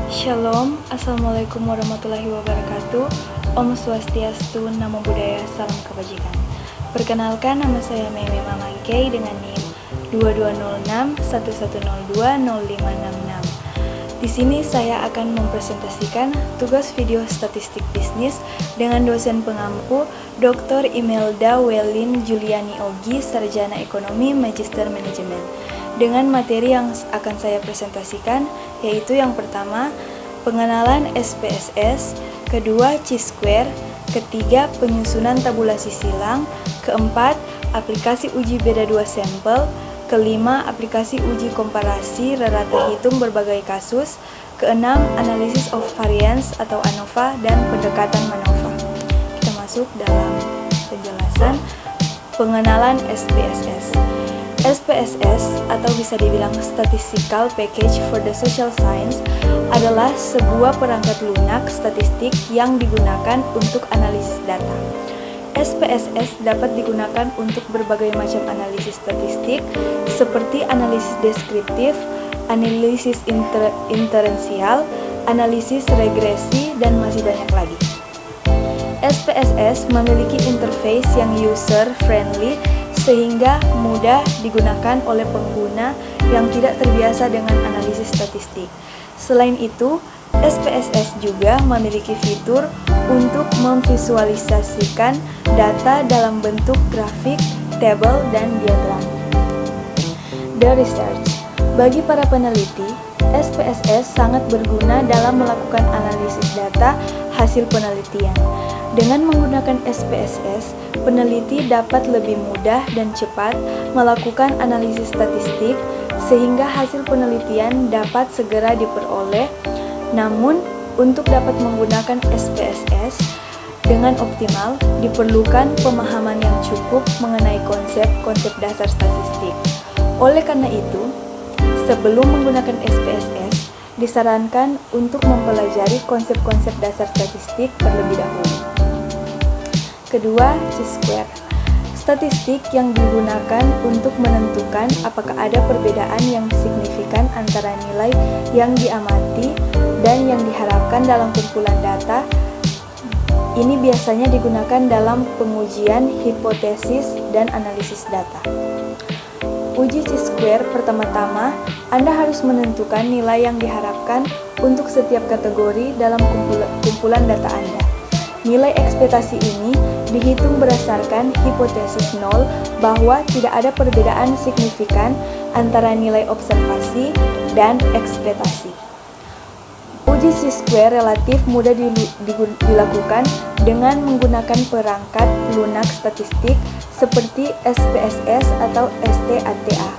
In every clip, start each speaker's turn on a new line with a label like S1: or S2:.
S1: Shalom, Assalamualaikum warahmatullahi wabarakatuh. Om Swastiastu, Namo Buddhaya, Salam Kebajikan. Perkenalkan, nama saya Meme Mamangkei dengan NIM 220611020566. Di sini saya akan mempresentasikan tugas video statistik bisnis dengan dosen pengampu Dr. Imelda Welin Juliani Ogi, Sarjana Ekonomi Magister Manajemen. Dengan materi yang akan saya presentasikan, yaitu yang pertama, pengenalan SPSS, kedua, Chi-square, ketiga, penyusunan tabulasi silang, keempat, aplikasi uji beda dua sampel, kelima, aplikasi uji komparasi rata hitung berbagai kasus, keenam, analisis of variance atau ANOVA, dan pendekatan MANOVA. Kita masuk dalam penjelasan pengenalan SPSS. SPSS atau bisa dibilang Statistical Package for the Social Science adalah sebuah perangkat lunak statistik yang digunakan untuk analisis data. SPSS dapat digunakan untuk berbagai macam analisis statistik seperti analisis deskriptif, analisis inferensial, analisis regresi, dan masih banyak lagi. SPSS memiliki interface yang user-friendly sehingga mudah digunakan oleh pengguna yang tidak terbiasa dengan analisis statistik. Selain itu, SPSS juga memiliki fitur untuk memvisualisasikan data dalam bentuk grafik, tabel, dan diagram. The research. Bagi para peneliti, SPSS sangat berguna dalam melakukan analisis data hasil penelitian. Dengan menggunakan SPSS, peneliti dapat lebih mudah dan cepat melakukan analisis statistik sehingga hasil penelitian dapat segera diperoleh. Namun, untuk dapat menggunakan SPSS dengan optimal, diperlukan pemahaman yang cukup mengenai konsep-konsep dasar statistik. Oleh karena itu, sebelum menggunakan SPSS, disarankan untuk mempelajari konsep-konsep dasar statistik terlebih dahulu. Kedua, Chi-square. Statistik yang digunakan untuk menentukan apakah ada perbedaan yang signifikan antara nilai yang diamati dan yang diharapkan dalam kumpulan data. Ini biasanya digunakan dalam pengujian hipotesis dan analisis data. Uji Chi-square pertama-tama, Anda harus menentukan nilai yang diharapkan untuk setiap kategori dalam kumpulan data Anda. Nilai ekspektasi ini dihitung berdasarkan hipotesis nol bahwa tidak ada perbedaan signifikan antara nilai observasi dan ekspektasi. Uji Chi-square relatif mudah dilakukan dengan menggunakan perangkat lunak statistik seperti SPSS atau STATA.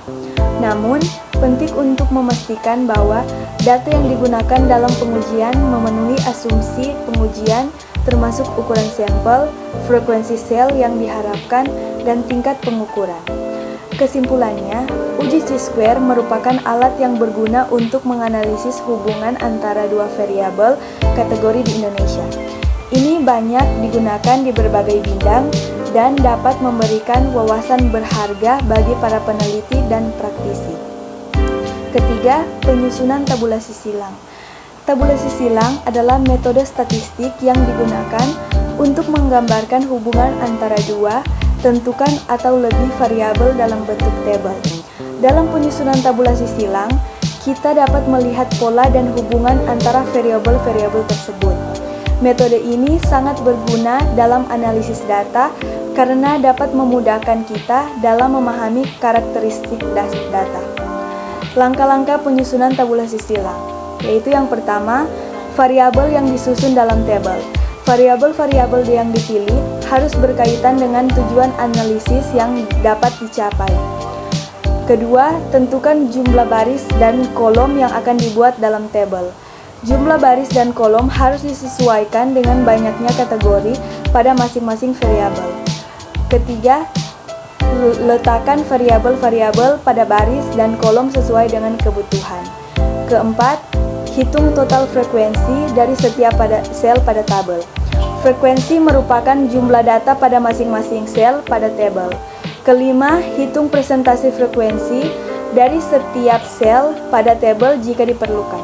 S1: Namun, penting untuk memastikan bahwa data yang digunakan dalam pengujian memenuhi asumsi pengujian termasuk ukuran sampel, frekuensi sel yang diharapkan, dan tingkat pengukuran. Kesimpulannya, uji Chi-square merupakan alat yang berguna untuk menganalisis hubungan antara dua variabel kategori di Indonesia. Ini banyak digunakan di berbagai bidang dan dapat memberikan wawasan berharga bagi para peneliti dan praktisi. Ketiga, penyusunan tabulasi silang. Tabulasi silang adalah metode statistik yang digunakan untuk menggambarkan hubungan antara dua, tentukan atau lebih variabel dalam bentuk tabel. Dalam penyusunan tabulasi silang, kita dapat melihat pola dan hubungan antara variabel-variabel tersebut. Metode ini sangat berguna dalam analisis data karena dapat memudahkan kita dalam memahami karakteristik data. Langkah-langkah penyusunan tabulasi silang, yaitu yang pertama, variabel yang disusun dalam tabel. Variabel-variabel yang dipilih harus berkaitan dengan tujuan analisis yang dapat dicapai. Kedua, tentukan jumlah baris dan kolom yang akan dibuat dalam tabel. Jumlah baris dan kolom harus disesuaikan dengan banyaknya kategori pada masing-masing variabel. Ketiga, letakkan variabel-variabel pada baris dan kolom sesuai dengan kebutuhan. Keempat, hitung total frekuensi dari setiap sel pada tabel. Frekuensi merupakan jumlah data pada masing-masing sel pada tabel. Kelima, hitung presentasi frekuensi dari setiap sel pada tabel jika diperlukan.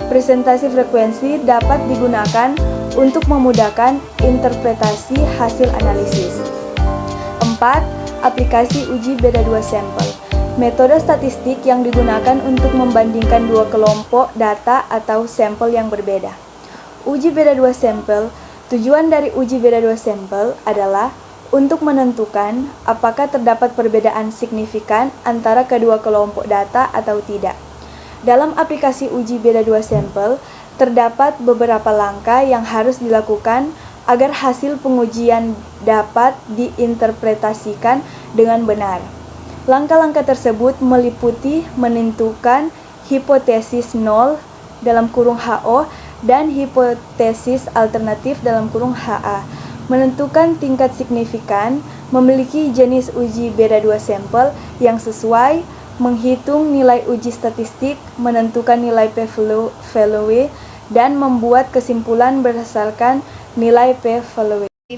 S1: Presentasi frekuensi dapat digunakan untuk memudahkan interpretasi hasil analisis. 4. Aplikasi uji beda dua sampel. Metode statistik yang digunakan untuk membandingkan dua kelompok data atau sampel yang berbeda. Uji beda dua sampel. Tujuan dari uji beda dua sampel adalah untuk menentukan apakah terdapat perbedaan signifikan antara kedua kelompok data atau tidak. Dalam aplikasi uji beda dua sampel, terdapat beberapa langkah yang harus dilakukan agar hasil pengujian dapat diinterpretasikan dengan benar. Langkah-langkah tersebut meliputi menentukan hipotesis nol (HO) dan hipotesis alternatif HA, menentukan tingkat signifikan, memiliki jenis uji beda dua sampel yang sesuai, menghitung nilai uji statistik, menentukan nilai p-value, dan membuat kesimpulan berdasarkan nilai p-value. 5.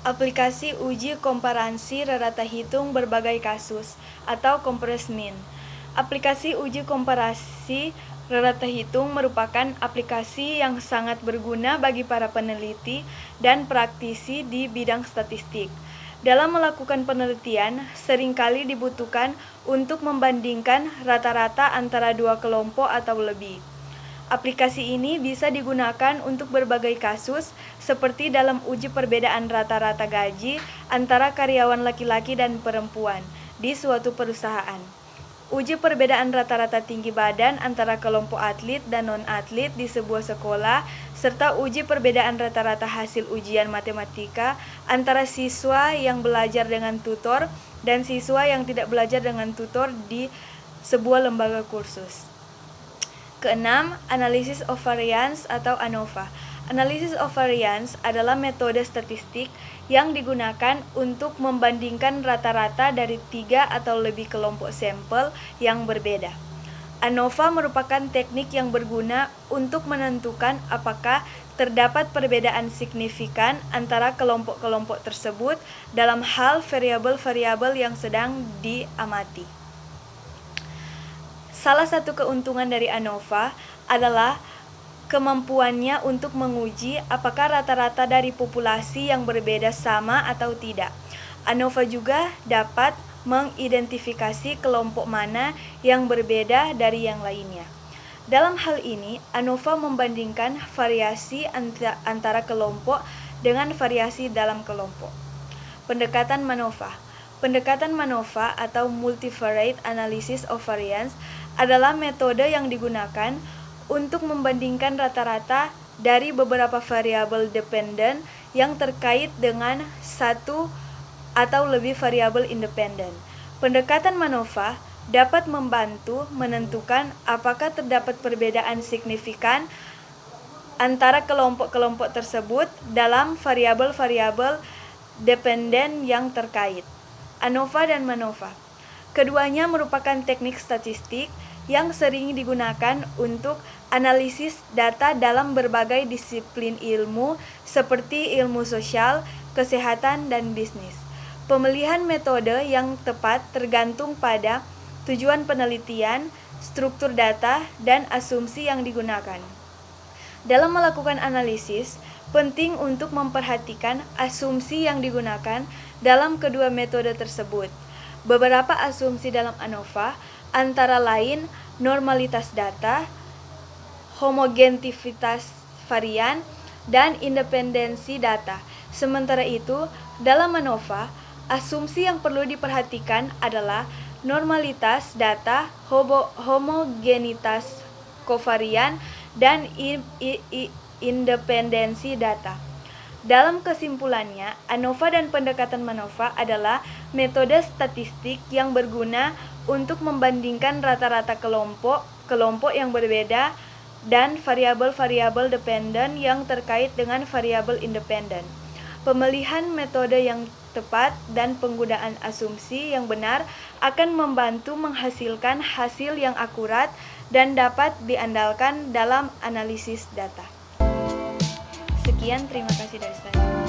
S1: Aplikasi uji komparasi rata hitung berbagai kasus atau compressed mean. Aplikasi uji komparasi rata hitung merupakan aplikasi yang sangat berguna bagi para peneliti dan praktisi di bidang statistik. Dalam melakukan penelitian, seringkali dibutuhkan untuk membandingkan rata-rata antara dua kelompok atau lebih. Aplikasi ini bisa digunakan untuk berbagai kasus, seperti dalam uji perbedaan rata-rata gaji antara karyawan laki-laki dan perempuan di suatu perusahaan. Uji perbedaan rata-rata tinggi badan antara kelompok atlet dan non-atlet di sebuah sekolah, serta uji perbedaan rata-rata hasil ujian matematika antara siswa yang belajar dengan tutor dan siswa yang tidak belajar dengan tutor di sebuah lembaga kursus. Keenam, Analysis of Variance atau ANOVA. Analysis of Variance adalah metode statistik yang digunakan untuk membandingkan rata-rata dari 3 atau lebih kelompok sampel yang berbeda. ANOVA merupakan teknik yang berguna untuk menentukan apakah terdapat perbedaan signifikan antara kelompok-kelompok tersebut dalam hal variabel-variabel yang sedang diamati. Salah satu keuntungan dari ANOVA adalah kemampuannya untuk menguji apakah rata-rata dari populasi yang berbeda sama atau tidak. ANOVA juga dapat mengidentifikasi kelompok mana yang berbeda dari yang lainnya. Dalam hal ini, ANOVA membandingkan variasi antara kelompok dengan variasi dalam kelompok. Pendekatan MANOVA. Pendekatan MANOVA atau Multivariate Analysis of Variance adalah metode yang digunakan untuk membandingkan rata-rata dari beberapa variabel dependen yang terkait dengan satu atau lebih variabel independen. Pendekatan MANOVA dapat membantu menentukan apakah terdapat perbedaan signifikan antara kelompok-kelompok tersebut dalam variabel-variabel dependen yang terkait. ANOVA dan MANOVA. Keduanya merupakan teknik statistik yang sering digunakan untuk analisis data dalam berbagai disiplin ilmu seperti ilmu sosial, kesehatan, dan bisnis. Pemilihan metode yang tepat tergantung pada tujuan penelitian, struktur data, dan asumsi yang digunakan. Dalam melakukan analisis, penting untuk memperhatikan asumsi yang digunakan dalam kedua metode tersebut. Beberapa asumsi dalam ANOVA antara lain normalitas data, homogenitas varian, dan independensi data. Sementara itu, dalam MANOVA, asumsi yang perlu diperhatikan adalah normalitas data, homogenitas kovarian, dan independensi data. Dalam kesimpulannya, ANOVA dan pendekatan MANOVA adalah metode statistik yang berguna untuk membandingkan rata-rata kelompok yang berbeda dan variabel-variabel dependen yang terkait dengan variabel independen. Pemilihan metode yang tepat dan penggunaan asumsi yang benar akan membantu menghasilkan hasil yang akurat dan dapat diandalkan dalam analisis data. Sekian, terima kasih dari saya.